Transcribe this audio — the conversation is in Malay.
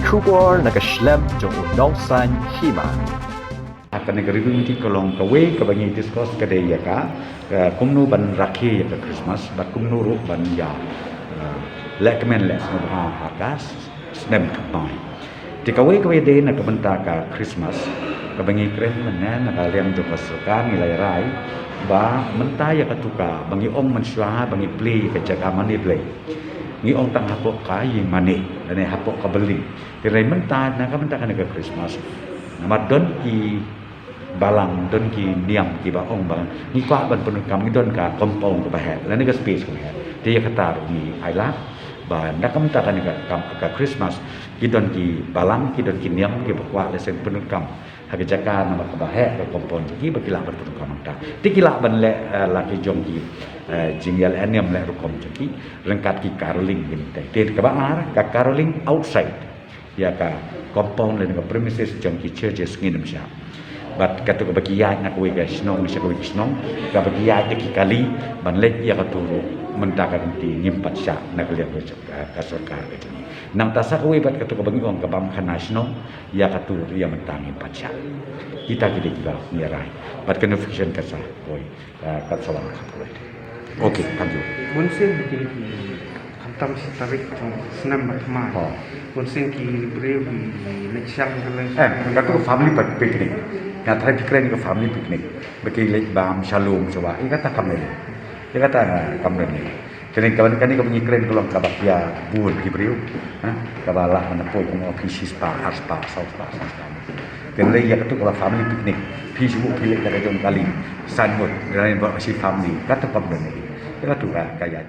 Kubor nag-shlem jong unongsan Hima. Akan review ti kolong kawe kabangi discuss kade ya ka kumnu ban rakhi ya ka Christmas ba kumnu ru ban ya lekmen les no ha hakas snem kapai ti kawe de na kabenta ka Christmas kabangi kren mena na kalian tu pasukan nilai rai ba menta ya katuka bangi ong mansua bangi play ka jaga mani play ni ong tang hapok ka Ïingmane dan hapok ka beli ti rai menta na kabenta ka Christmas nama don ki balang don ki niam ki ba ong balang ni kwa ban pun kam ni don ka kompong ko ba he la ni ka space ko he ti ya kata ni aila ba nak kam ta kan ka Christmas ki don ki balang ki don ki niam ki ba kwa le sen pun kam ha ke jaka nama ka ba he ka kompong ki ba kila ban pun kam ta ti kila ban le la ki jong ki jingyal aniam le rukom ki lengkat ki caroling ni ti ka ba ar ka caroling outside ya ka kompong le ka premises jong ki churches ngin Shah bat katu ka bagi Ïaid nak we ka Shnong ni ka Shnong ka bagi Ïaid ki kali ban let ya ka turu mentaka ti nyimpat Shah nak lihat ka sarkar ka ni nang tasa ka we bat katu ka bagi ong ka Bamkhana Shnong ya ka turu ya mentang nyimpat Shah kita kita ni rai bat confusion ka sa koi ka salam ka okay thank you Bunsen begini kantam tarik senam matma Bunsen ki breu di leksyang kalau katu family picnic nga try kren ko family picnic bagi late bam shalom coba ini kata kamu ini kata kamu ni kini kawan kani ko bunyi kren ko lang kabakya buon ki briu ha kabala na po ko mo pieces pa aspa south pa dan lagi ya katu ko family picnic piece bu pilih ka jong kali sanmut dan ba si family kata kamu ni kata tu ka kaya